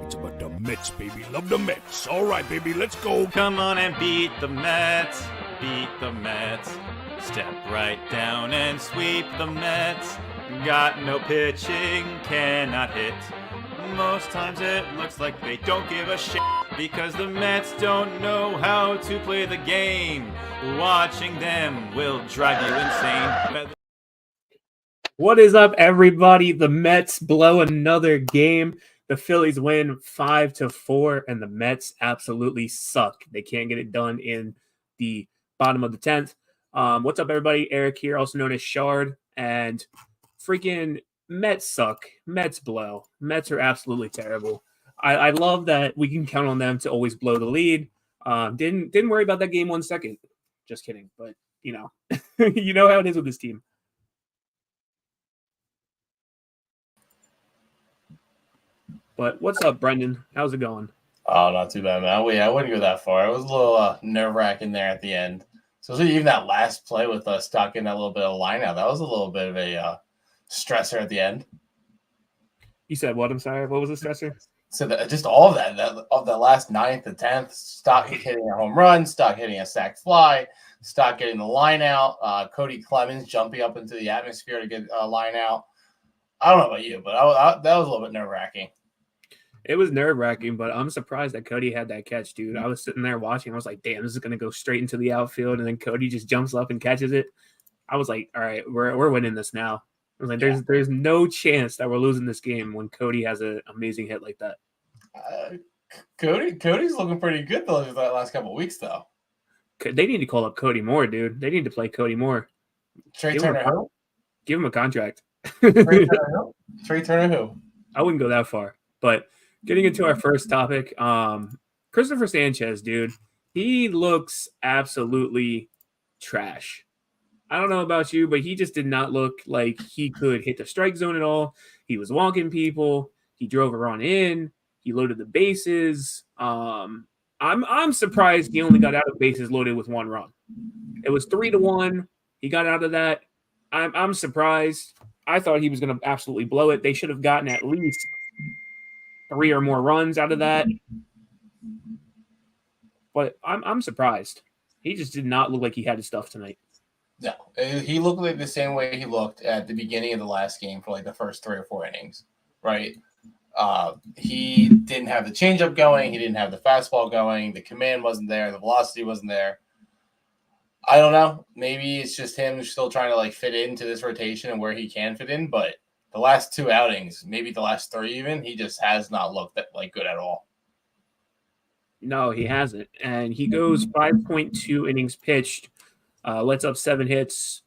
It's about the Mets, baby. Love the Mets. All right, baby, let's go. Come on and beat the Mets. Beat the Mets. Step right down and sweep the Mets. Got no pitching, cannot hit. Most times it looks like they don't give a shit because the Mets don't know how to play the game. Watching them will drive you insane. What is up, everybody? The Mets blow another game. The Phillies win 5-4, and the Mets absolutely suck. They can't get it done in the bottom of the 10th. What's up, everybody? Eric here, also known as Shard, and freaking Mets suck. Mets blow. Mets are absolutely terrible. I love that we can count on them to always blow the lead. Didn't worry about that game 1 second. Just kidding, but you know, you know how it is with this team. But what's up, Brendan? How's it going? Oh, not too bad, man. I wouldn't go that far. It was a little nerve-wracking there at the end. So even that last play with Stott getting that little bit of line out, that was a little bit of a stressor at the end. You said what? I'm sorry. What was the stressor? So just all of that of the last 9th to 10th, Stott hitting a home run, Stott hitting a sac fly, Stott getting the line out, Cody Clemens jumping up into the atmosphere to get a line out. I don't know about you, but that was a little bit nerve-wracking. It was nerve-wracking, but I'm surprised that Cody had that catch, dude. I was sitting there watching. I was like, damn, this is going to go straight into the outfield. And then Cody just jumps up and catches it. I was like, all right, we're winning this now. I was like, there's no chance that we're losing this game when Cody has an amazing hit like that. Cody's looking pretty good, though, that last couple of weeks, though. They need to call up Cody more, dude. They need to play Cody more. Trey Turner who? Give him a contract. Trey Turner who? I wouldn't go that far, but getting into our first topic, Christopher Sanchez, dude, he looks absolutely trash. I don't know about you, but he just did not look like he could hit the strike zone at all. He was walking people. He drove a run in. He loaded the bases. I'm surprised he only got out of bases loaded with 1 run. It was 3-1. He got out of that. I'm surprised. I thought he was going to absolutely blow it. They should have gotten at least 3 or more runs out of that. But I'm surprised. He just did not look like he had his stuff tonight. No, he looked like the same way he looked at the beginning of the last game for like the first 3 or 4 innings, right? He didn't have the changeup going. He didn't have the fastball going. The command wasn't there. The velocity wasn't there. I don't know. Maybe it's just him still trying to like fit into this rotation and where he can fit in. But the last 2 outings, maybe the last 3 even, he just has not looked that like good at all. No, he hasn't. And he goes 5.2 innings pitched, lets up 7 hits,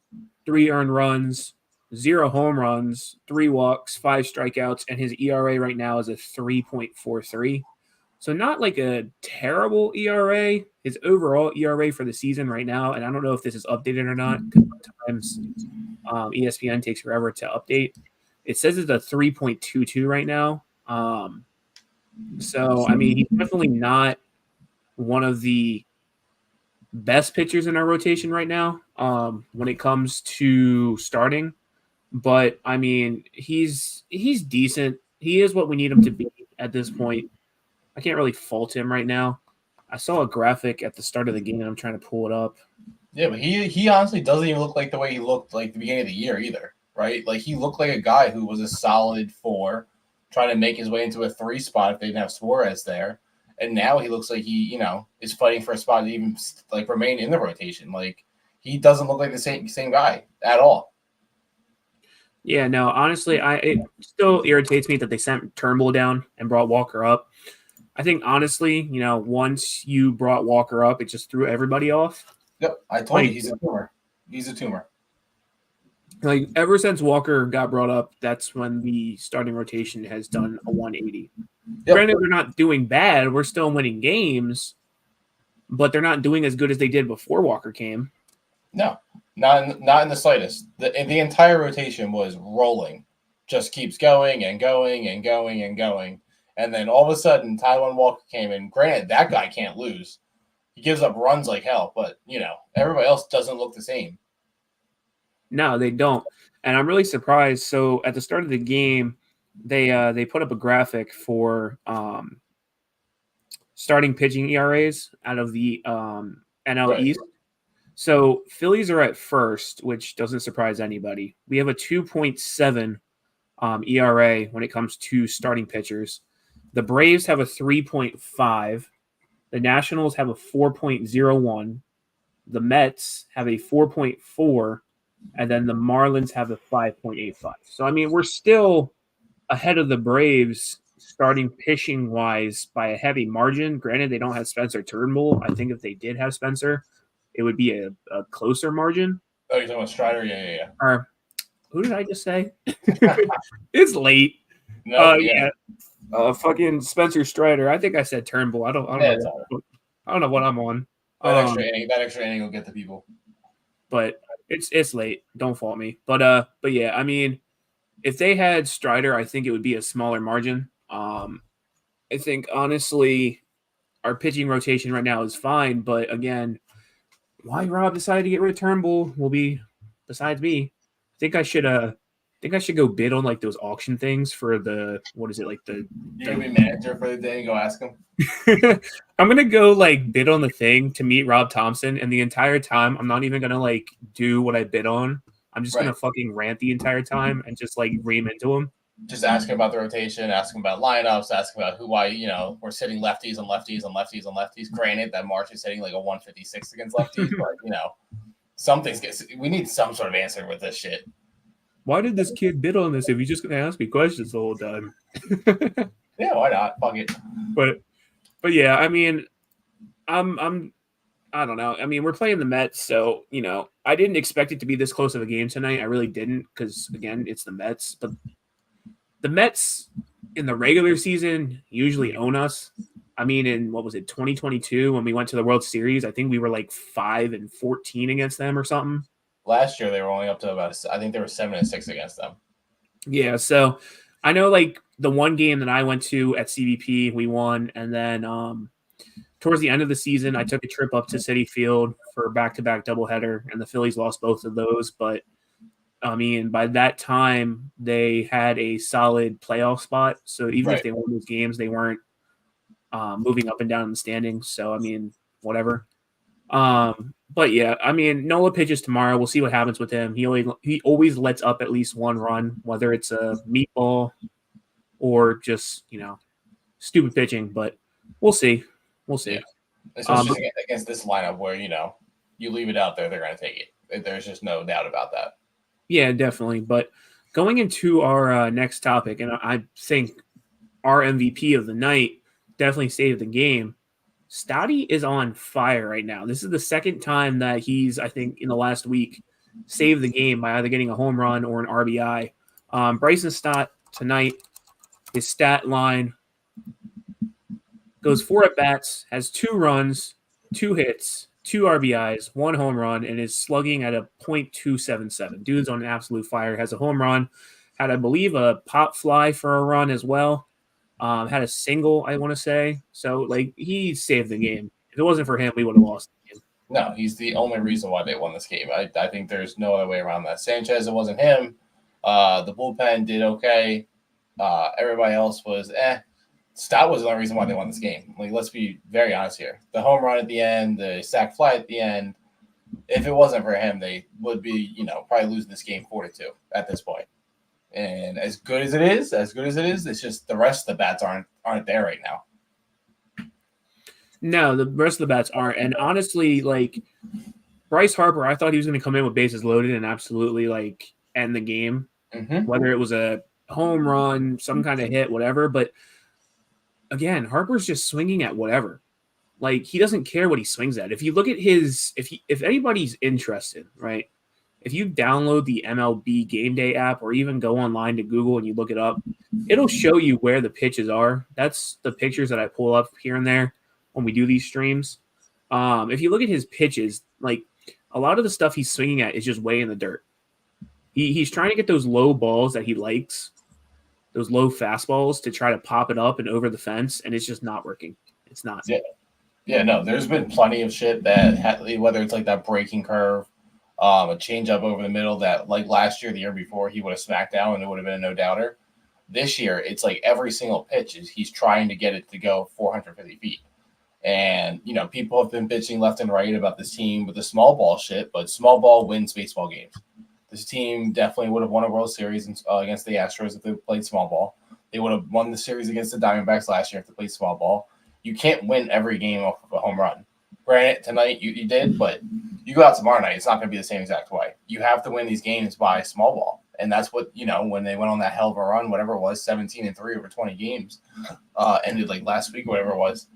3 earned runs, 0 home runs, 3 walks, 5 strikeouts, and his ERA right now is a 3.43. So not like a terrible ERA. His overall ERA for the season right now, and I don't know if this is updated or not, because sometimes ESPN takes forever to update. It says it's a 3.22 right now. So, I mean, he's definitely not one of the best pitchers in our rotation right now when it comes to starting. But, I mean, he's decent. He is what we need him to be at this point. I can't really fault him right now. I saw a graphic at the start of the game, and I'm trying to pull it up. Yeah, but he honestly doesn't even look like the way he looked like the beginning of the year either, right? Like he looked like a guy who was a solid 4, trying to make his way into a 3 spot if they didn't have Suarez there. And now he looks like he, is fighting for a spot to even like remain in the rotation. Like he doesn't look like the same guy at all. Yeah, no, honestly, it still irritates me that they sent Turnbull down and brought Walker up. I think, honestly, once you brought Walker up, it just threw everybody off. Yep, I told you, he's a tumor. He's a tumor. Like, ever since Walker got brought up, that's when the starting rotation has done a 180. Yep. Granted, they're not doing bad. We're still winning games, but they're not doing as good as they did before Walker came. No, not in the slightest. The entire rotation was rolling. Just keeps going and going and going and going. And then all of a sudden, Taijuan Walker came in. Granted, that guy can't lose. He gives up runs like hell, but, everybody else doesn't look the same. No, they don't. And I'm really surprised. So at the start of the game, they put up a graphic for starting pitching ERAs out of the NL Right. East. So Phillies are at first, which doesn't surprise anybody. We have a 2.7 ERA when it comes to starting pitchers. The Braves have a 3.5. The Nationals have a 4.01. The Mets have a 4.4. And then the Marlins have a 5.85. So, I mean, we're still ahead of the Braves starting pitching wise by a heavy margin. Granted, they don't have Spencer Turnbull. I think if they did have Spencer, it would be a closer margin. Oh, you're talking about Strider? Yeah. Or who did I just say? It's late. No, Fucking Spencer Strider. I think I said Turnbull. I don't know what I'm on. That extra inning will get the people. But it's late. Don't fault me. But yeah, I mean, if they had Strider, I think it would be a smaller margin. I think honestly, our pitching rotation right now is fine. But again, why Rob decided to get rid of Turnbull will be besides me. I think I should go bid on like those auction things for the what is it like the. You're gonna be manager for the day and go ask him. I'm gonna go like bid on the thing to meet Rob Thompson, and the entire time I'm not even gonna like do what I bid on. I'm just gonna fucking rant the entire time and just like ream into him. Just ask him about the rotation, ask him about lineups, ask him about why we're sitting lefties and lefties and lefties and lefties. Granted, that March is hitting like a 156 against lefties, but we need some sort of answer with this shit. Why did this kid bid on this if he's just gonna ask me questions the whole time? Yeah, why not? Fuck it. But yeah, I mean, I don't know. I mean, we're playing the Mets, so I didn't expect it to be this close of a game tonight. I really didn't, because again, it's the Mets. But the Mets in the regular season usually own us. I mean, in 2022 when we went to the World Series, I think we were like 5-14 against them or something. Last year they were only up to I think they were 7-6 against them. Yeah, so I know like the one game that I went to at CBP, we won, and then towards the end of the season, I took a trip up to Citi Field for a back-to-back doubleheader, and the Phillies lost both of those. But I mean, by that time, they had a solid playoff spot. So even if they won those games, they weren't moving up and down in the standings. So I mean, whatever. But yeah, I mean, Nola pitches tomorrow. We'll see what happens with him. He always lets up at least one run, whether it's a meatball or just stupid pitching. But we'll see. Yeah. Especially against this lineup where you leave it out there, they're going to take it. There's just no doubt about that. Yeah, definitely. But going into our next topic, and I think our MVP of the night definitely saved the game. Stotty is on fire right now. This is the second time that he's, I think, in the last week, saved the game by either getting a home run or an RBI. Bryson Stott tonight, his stat line goes 4 at-bats, has 2 runs, 2 hits, 2 RBIs, 1 home run, and is slugging at a .277. Dude's on absolute fire. Has a home run. Had, I believe, a pop fly for a run as well. Had a single, I want to say. So, he saved the game. If it wasn't for him, we would have lost the game. No, he's the only reason why they won this game. I think there's no other way around that. Sanchez, it wasn't him. The bullpen did okay. Everybody else was Stott was the only reason why they won this game. Let's be very honest here. The home run at the end, the sac fly at the end, if it wasn't for him, they would be, probably losing this game 4-2 at this point. And as good as it is, it's just the rest of the bats aren't there right now. No, the rest of the bats aren't. And honestly, Bryce Harper, I thought he was going to come in with bases loaded and absolutely end the game, whether it was a home run, some kind of hit, whatever. But again, Harper's just swinging at whatever. He doesn't care what he swings at. If you look at if anybody's interested, right? If you download the MLB Game Day app or even go online to Google and you look it up, it'll show you where the pitches are. That's the pictures that I pull up here and there when we do these streams. If you look at his pitches, a lot of the stuff he's swinging at is just way in the dirt. He's trying to get those low balls that he likes, those low fastballs, to try to pop it up and over the fence, and it's just not working. It's not. Yeah, no, there's been plenty of shit that, whether it's that breaking curve, a change up over the middle that last year, the year before, he would have smacked down and it would have been a no-doubter. This year, it's like every single pitch he's trying to get it to go 450 feet. And, people have been bitching left and right about this team with the small ball shit, but small ball wins baseball games. This team definitely would have won a World Series against the Astros if they played small ball. They would have won the series against the Diamondbacks last year if they played small ball. You can't win every game off of a home run. Granted, tonight you did, but you go out tomorrow night, it's not going to be the same exact way. You have to win these games by small ball. And that's what, when they went on that hell of a run, whatever it was, 17-3 over 20 games, ended like last week or whatever it was.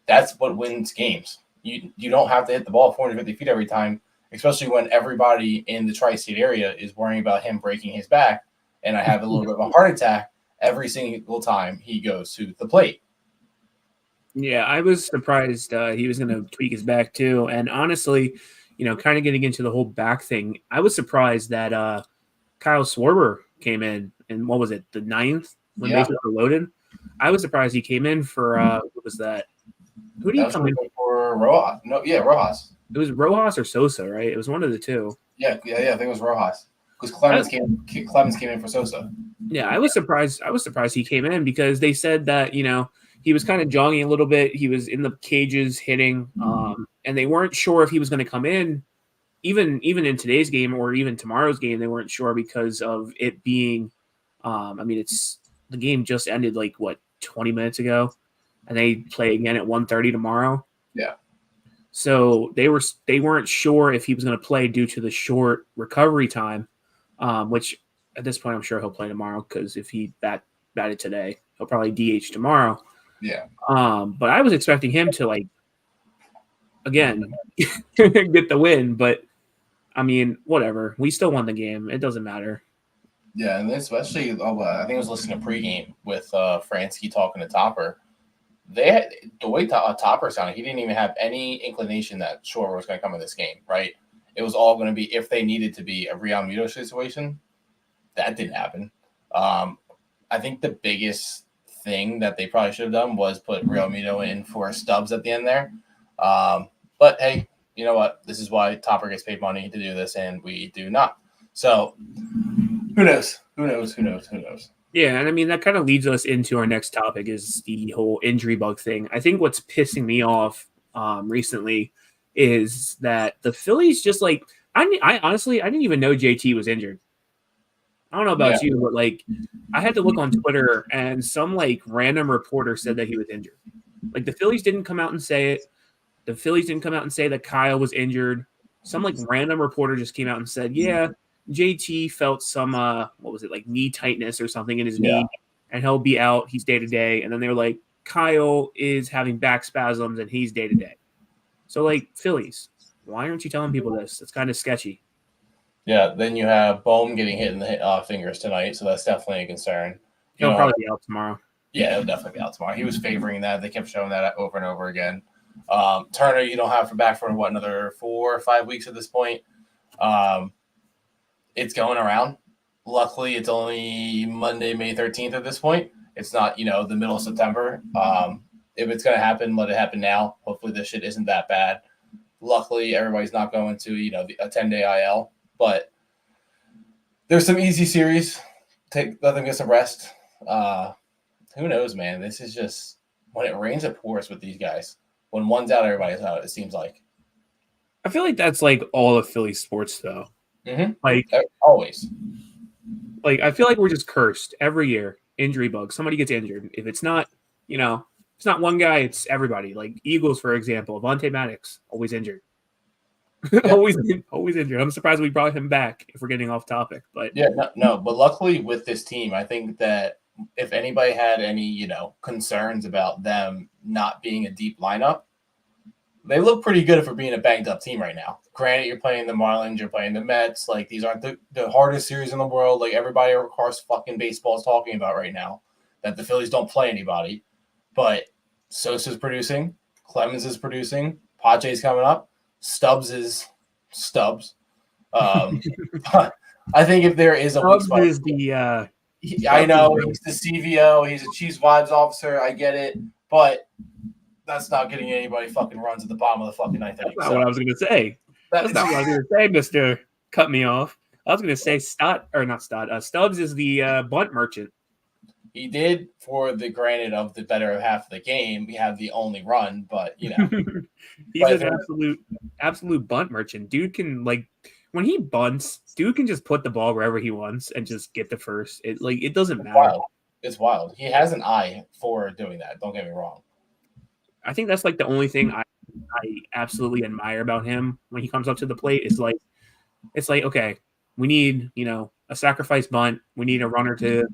That's what wins games. You don't have to hit the ball 450 feet every time, especially when everybody in the tri-state area is worrying about him breaking his back. And I have a little bit of a heart attack every single time he goes to the plate. Yeah, I was surprised he was going to tweak his back too. And honestly, kind of getting into the whole back thing, I was surprised that Kyle Schwarber came in, and what was it, the 9th when bases were loaded? I was surprised he came in for what was that? Who did he come in for? Rojas. No, yeah, Rojas. It was Rojas or Sosa, right? It was one of the two. Yeah. I think it was Rojas because Clemens came in for Sosa. Yeah, I was surprised. He came in because they said that he was kind of jogging a little bit. He was in the cages hitting, and they weren't sure if he was going to come in, even in today's game or even tomorrow's game. They weren't sure because of it being. It's the game just ended 20 minutes ago. And they play again at 1:30 tomorrow. Yeah. So they weren't sure if he was going to play due to the short recovery time, which at this point I'm sure he'll play tomorrow because if he batted today, he'll probably DH tomorrow. Yeah. But I was expecting him to again get the win, but whatever. We still won the game. It doesn't matter. Yeah, and especially I think I was listening to pregame with Fransky talking to Topper. The way Topper sounded, he didn't even have any inclination that Schwarber was going to come in this game, right? It was all going to be, if they needed to be, a Real Muto situation. That didn't happen. I think the biggest thing that they probably should have done was put Real Muto in for Stubbs at the end there. But hey, you know what? This is why Topper gets paid money to do this, and we do not. So who knows? Yeah, and that kind of leads us into our next topic is the whole injury bug thing. I think what's pissing me off recently is that the Phillies just I honestly didn't even know JT was injured. I don't know about you, but I had to look on Twitter and some random reporter said that he was injured. The Phillies didn't come out and say it. The Phillies didn't come out and say that Kyle was injured. Some random reporter just came out and said, yeah, JT felt some knee tightness or something in his knee, and he'll be out. He's day to day. And then they were like, Kyle is having back spasms and he's day to day. So Phillies, why aren't you telling people this? It's kind of sketchy. Yeah. Then you have Bohm getting hit in the fingers tonight, so that's definitely a concern. He'll probably be out tomorrow. Yeah, he'll definitely be out tomorrow. He was favoring that. They kept showing that over and over again. Turner, you don't have back for another 4 or 5 weeks at this point. It's going around. Luckily, it's only Monday, May 13th at this point. It's not, the middle of September. If it's going to happen, let it happen now. Hopefully this shit isn't that bad. Luckily, everybody's not going to, a 10-day IL. But there's some easy series. Let them get some rest. Who knows, man? This is just, when it rains, it pours with these guys. When one's out, everybody's out, it seems like. I feel like that's all of Philly sports, though. Mm-hmm. Always. I feel like we're just cursed every year. Injury bug. Somebody gets injured. If it's not, it's not one guy, it's everybody. Eagles, for example, Avonte Maddox, always injured. always injured. I'm surprised we brought him back if we're getting off topic. But no. But luckily with this team, I think that if anybody had any, concerns about them not being a deep lineup, they look pretty good for being a banged up team right now. Granted, you're playing the Marlins, you're playing the Mets. These aren't the hardest series in the world. Everybody across fucking baseball is talking about right now that the Phillies don't play anybody. But Sosa's producing, Clemens is producing, Pache's coming up, Stubbs is Stubbs. I think if there is a weak spot, is the I know he's the CVO, he's a Chiefs vibes officer. I get it, but that's not getting anybody fucking runs at the bottom of the fucking ninth inning. That's not what I was going to say. That's not what I was going to say, Mister. Cut me off. I was going to say Stubbs is the bunt merchant. He did, for the granted of the better half of the game, he had the only run, but you know. He's an absolute bunt merchant. Dude can when he bunts, dude can just put the ball wherever he wants and just get the first. It doesn't matter. Wild. It's wild. He has an eye for doing that. Don't get me wrong. I think that's the only thing I absolutely admire about him when he comes up to the plate. Is it's okay, we need a sacrifice bunt. We need a runner to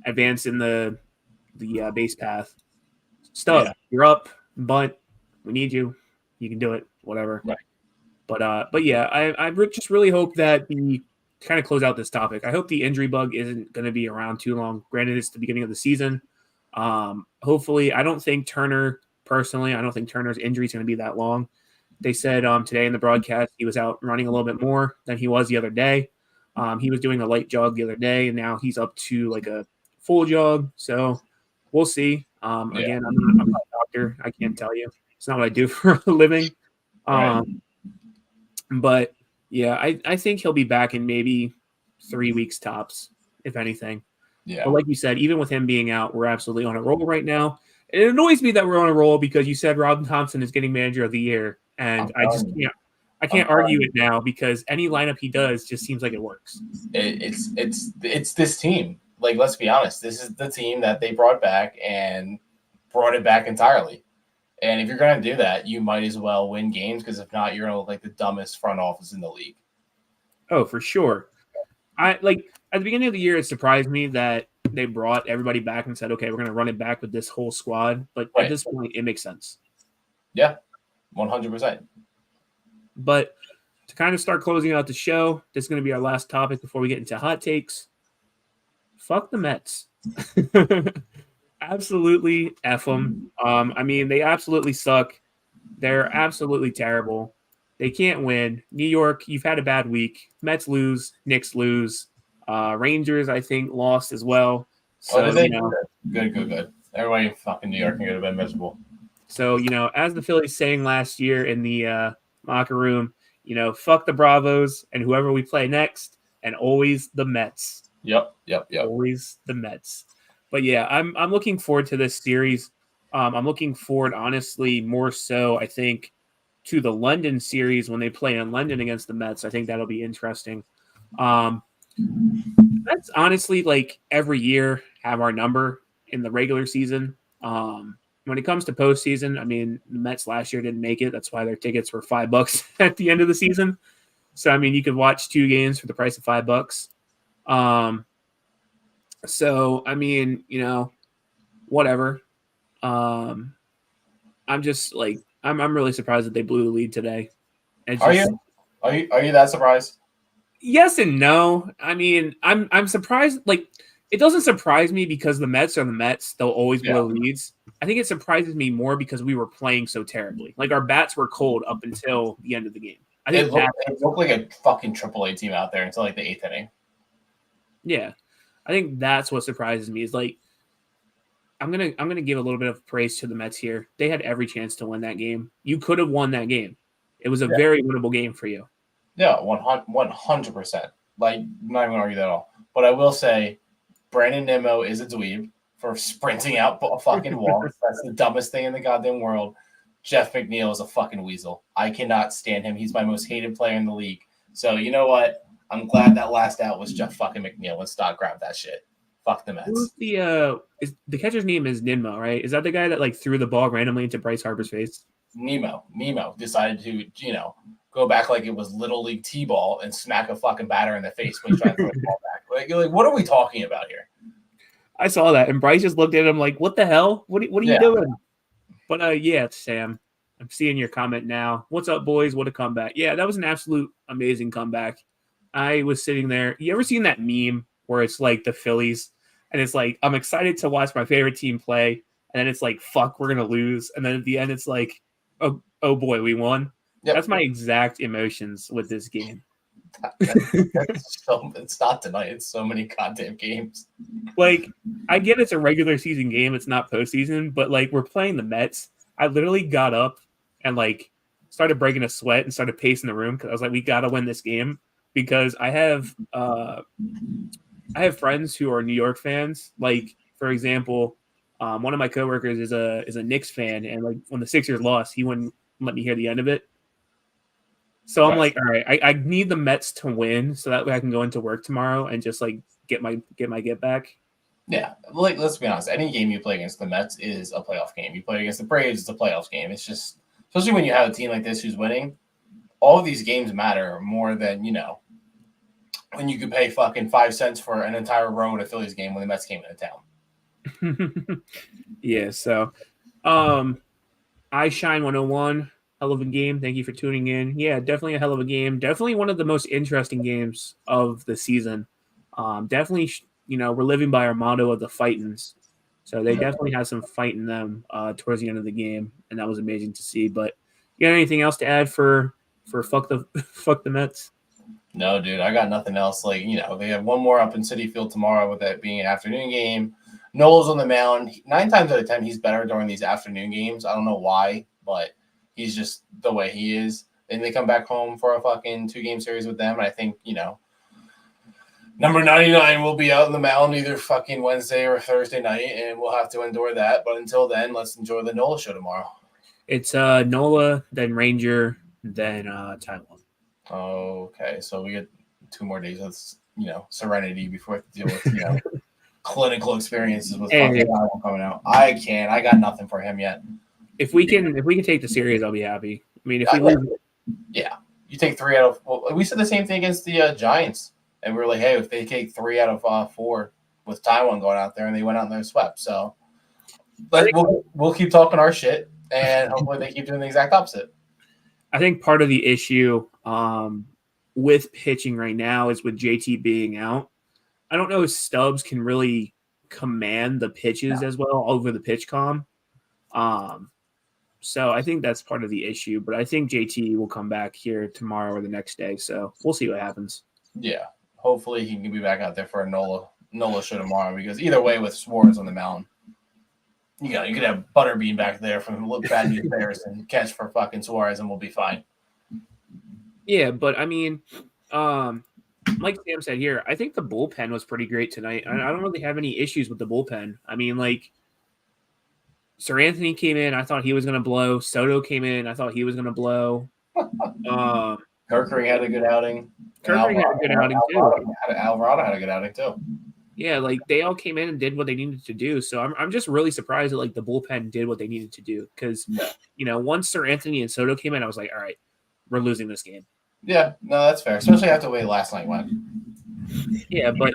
advance in the base path. Stub, you're up. Bunt, we need you. You can do it. Whatever. Right. But yeah, I just really hope that to kind of close out this topic, I hope the injury bug isn't going to be around too long. Granted, it's the beginning of the season. Hopefully, I don't think Turner's injury is going to be that long. They said today in the broadcast he was out running a little bit more than he was the other day. He was doing a light jog the other day, and now he's up to a full jog. So we'll see. Again, I'm not a doctor. I can't tell you. It's not what I do for a living. Right. But yeah, I think he'll be back in maybe 3 weeks tops, if anything. Yeah. But like you said, even with him being out, we're absolutely on a roll right now. It annoys me that we're on a roll because you said Rob Thompson is getting manager of the year, and I can't argue it now because any lineup he does just seems like it works. It's this team. Let's be honest. This is the team that they brought back and brought it back entirely. And if you're going to do that, you might as well win games, because if not, you're going to look like the dumbest front office in the league. Oh, for sure. At the beginning of the year, it surprised me that they brought everybody back and said, okay, we're going to run it back with this whole squad. But at this point, it makes sense. Yeah, 100%. But to kind of start closing out the show, this is going to be our last topic before we get into hot takes. Fuck the Mets. Absolutely F them. They absolutely suck. They're absolutely terrible. They can't win. New York, you've had a bad week. Mets lose. Knicks lose. Rangers, I think, lost as well. So, Good. Everybody in fucking New York can get a bit miserable. So, as the Phillies saying last year in the locker room, fuck the Bravos and whoever we play next, and always the Mets. Yep. Always the Mets. But yeah, I'm looking forward to this series. I'm looking forward, honestly, more so, I think, to the London series when they play in London against the Mets. I think that'll be interesting. That's honestly every year have our number in the regular season. When it comes to postseason, the Mets last year didn't make it. That's why their tickets were $5 at the end of the season. So, you could watch 2 games for the price of $5. So, whatever. I'm just I'm really surprised that they blew the lead today. Are you that surprised? Yes and no. I'm surprised. It doesn't surprise me because the Mets are the Mets. They'll always blow leads. I think it surprises me more because we were playing so terribly. Our bats were cold up until the end of the game. I think it looked like a fucking AAA team out there until the 8th inning. Yeah. I think that's what surprises me is I'm gonna give a little bit of praise to the Mets here. They had every chance to win that game. You could have won that game. It was a very winnable game for you. Yeah, 100%. Not even gonna argue that at all. But I will say, Brandon Nimmo is a dweeb for sprinting out a fucking wall. That's the dumbest thing in the goddamn world. Jeff McNeil is a fucking weasel. I cannot stand him. He's my most hated player in the league. So you know what? I'm glad that last out was Jeff fucking McNeil and Stott grabbed that shit. Fuck the Mets. Who's the catcher's name is Ninmo, right? Is that the guy that threw the ball randomly into Bryce Harper's face? Nemo decided to, go back like it was Little League T-ball and smack a fucking batter in the face when he's trying to throw the ball back. What are we talking about here? I saw that, and Bryce just looked at him like, what the hell? What are you doing? But yeah, Sam, I'm seeing your comment now. What's up, boys? What a comeback. Yeah, that was an absolute amazing comeback. I was sitting there. You ever seen that meme where it's the Phillies and it's I'm excited to watch my favorite team play, and then it's fuck, we're gonna lose, and then at the end it's oh boy, we won. Yep. That's my exact emotions with this game. It's not tonight. It's so many goddamn games. I get it's a regular season game. It's not postseason, but we're playing the Mets. I literally got up and started breaking a sweat and started pacing the room because I was we got to win this game because I have I have friends who are New York fans. Like, for example, one of my coworkers is a Knicks fan, and like when the Sixers lost, he wouldn't let me hear the end of it. So I'm like, all right, I need the Mets to win so that way I can go into work tomorrow and just like get my get back. Yeah, like let's be honest. Any game you play against the Mets is a playoff game. You play against the Braves, it's a playoff game. It's just, especially when you have a team like this who's winning, all of these games matter more than when you could pay fucking 5 cents for an entire row at a Phillies game when the Mets came into town. Yeah. So, I Shine 101. Hell of a game. Thank you for tuning in. Yeah, definitely a hell of a game. Definitely one of the most interesting games of the season. Definitely, we're living by our motto of the Fightins. So they definitely had some fight in them towards the end of the game, and that was amazing to see. But you got anything else to add for fuck the Mets? No, dude, I got nothing else. Like, they have one more up in Citi Field tomorrow with that being an afternoon game. Noel's on the mound. 9 times out of 10, he's better during these afternoon games. I don't know why, but he's just the way he is. Then they come back home for a fucking 2-game series with them. And I think, number 99 will be out on the mound either fucking Wednesday or Thursday night, and we'll have to endure that. But until then, let's enjoy the Nola show tomorrow. It's Nola, then Ranger, then Taiwan. Okay, so we get 2 more days of, serenity before we have to deal with, clinical experiences with fucking Taiwan coming out. I got nothing for him yet. If we can take the series, I'll be happy. I mean, if we lose, yeah, you take 3 out of. Well, we said the same thing against the Giants, and we were like, hey, if they take 3 out of 4 with Taiwan going out there, and they went out and they swept. So, but we'll keep talking our shit, and hopefully they keep doing the exact opposite. I think part of the issue with pitching right now is with JT being out. I don't know if Stubbs can really command the pitches as well over the pitch comm. So I think that's part of the issue. But I think JT will come back here tomorrow or the next day. So we'll see what happens. Yeah. Hopefully he can be back out there for a Nola show tomorrow, because either way with Suarez on the mound, you could have Butterbean back there from Bad News Bears and catch for fucking Suarez and we'll be fine. Yeah, but I mean, like Sam said here, I think the bullpen was pretty great tonight. I don't really have any issues with the bullpen. I mean, like, Sir Anthony came in, I thought he was going to blow. Soto came in, I thought he was going to blow. Kirkering had a good outing. Kirkering had a good outing, too. Alvarado had a good outing, too. Yeah, like, they all came in and did what they needed to do. So I'm just really surprised that, like, the bullpen did what they needed to do. Because, once Sir Anthony and Soto came in, I was like, all right, we're losing this game. Yeah, no, that's fair, especially after the way last night went. Yeah, but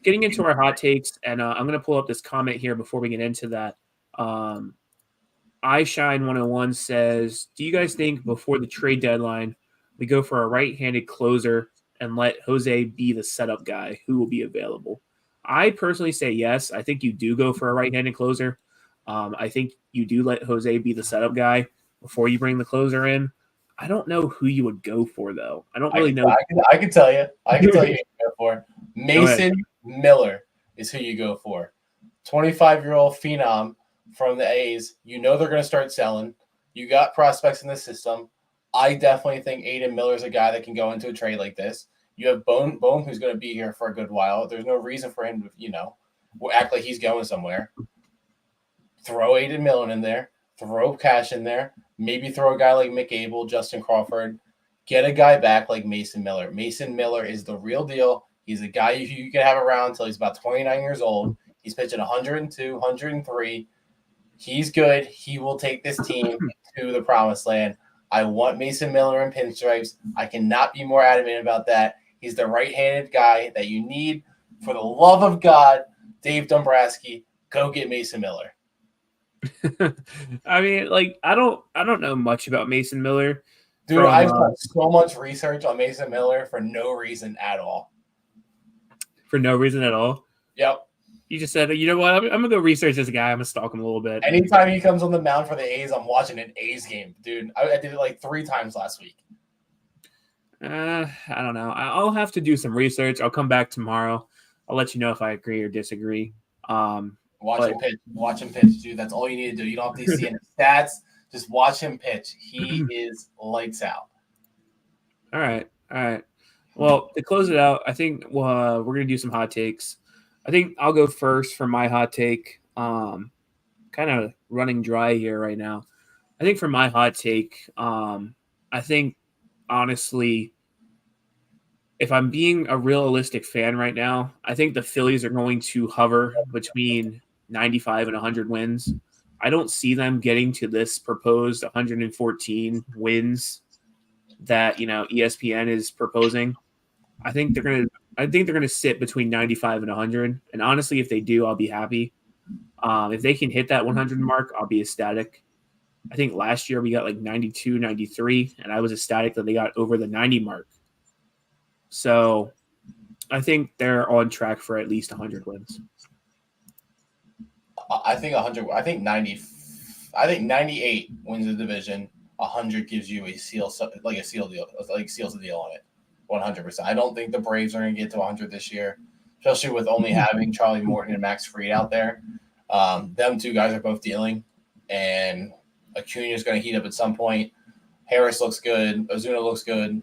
getting into our hot takes, and I'm going to pull up this comment here before we get into that. I Shine 101 says, do you guys think before the trade deadline we go for a right-handed closer and let Jose be the setup guy who will be available? I personally say yes. I think you do go for a right-handed closer. I think you do let Jose be the setup guy before you bring the closer in. I don't know who you would go for, though. I don't really know. I can tell you. I can tell you who you go for. Mason Miller is who you go for. 25-year-old phenom from the A's. You know they're going to start selling. You got prospects in the system. I definitely think Aiden Miller is a guy that can go into a trade like this. You have Bone, who's going to be here for a good while. There's no reason for him to, act like he's going somewhere. Throw Aiden Miller in there. Throw cash in there. Maybe throw a guy like Mick Abel, Justin Crawford. Get a guy back like Mason Miller. Mason Miller is the real deal. He's a guy you can have around until he's about 29 years old. He's pitching 102, 103. He's good. He will take this team to the promised land. I want Mason Miller in pinstripes. I cannot be more adamant about that. He's the right-handed guy that you need. For the love of God, Dave Dombrowski, go get Mason Miller. I mean, like, I don't know much about Mason Miller. Dude, I've done so much research on Mason Miller for no reason at all. For no reason at all? Yep. You just said, you know what? I'm going to go research this guy. I'm going to stalk him a little bit. Anytime he comes on the mound for the A's, I'm watching an A's game. Dude, I did it like 3 times last week. I don't know. I'll have to do some research. I'll come back tomorrow. I'll let you know if I agree or disagree. Watch him pitch, dude. That's all you need to do. You don't have to see any stats. Just watch him pitch. He is lights out. All right. Well, to close it out, I think we're going to do some hot takes. I think I'll go first for my hot take. Kind of running dry here right now. I think for my hot take, I think honestly, if I'm being a realistic fan right now, I think the Phillies are going to hover between 95 and 100 wins. I don't see them getting to this proposed 114 wins that ESPN is proposing. I think they're gonna sit between 95 and 100. And honestly, if they do, I'll be happy. If they can hit that 100 mark, I'll be ecstatic. I think last year we got like 92, 93, and I was ecstatic that they got over the 90 mark. So I think they're on track for at least 100 wins. I think 100. I think 90. I think 98 wins the division. 100 gives you a seal deal, like seals the deal on it. 100%. I don't think the Braves are going to get to 100 this year, especially with only having Charlie Morton and Max Fried out there. Them two guys are both dealing, and Acuna is going to heat up at some point. Harris looks good. Ozuna looks good,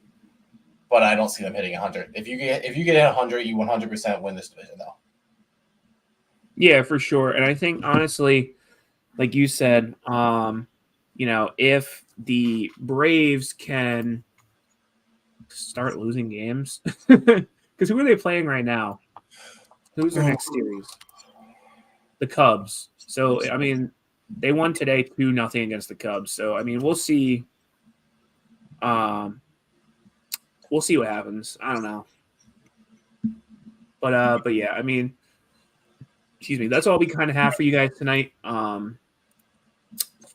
but I don't see them hitting 100. If you get 100, you 100% win this division, though. Yeah, for sure. And I think honestly, like you said, if the Braves can start losing games, because who are they playing right now? Who's their next series? The Cubs. So I mean, they won today 2-0 against the Cubs. So I mean, we'll see. We'll see what happens. I don't know. But yeah, I mean, excuse me. That's all we kind of have for you guys tonight.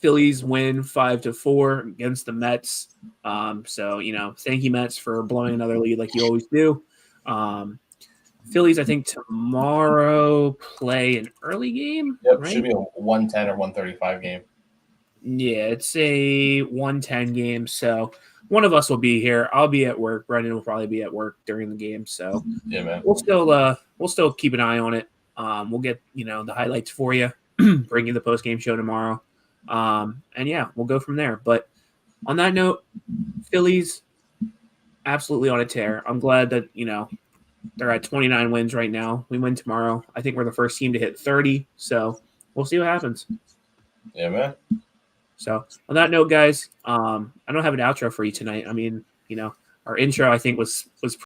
Phillies win 5-4 against the Mets. So thank you, Mets, for blowing another lead like you always do. Phillies, I think tomorrow play an early game. Yep, right? Should be a 110 or 135 game. Yeah, it's a 110 game. So one of us will be here. I'll be at work. Brendan will probably be at work during the game. So yeah, man, we'll still keep an eye on it. We'll get the highlights for you. Bring you the post game show tomorrow. And yeah, we'll go from there. But on that note, Phillies absolutely on a tear. I'm glad that they're at 29 wins right now. We win tomorrow. I think we're the first team to hit 30. So we'll see what happens. Yeah, man. So on that note, guys, I don't have an outro for you tonight. I mean, our intro I think was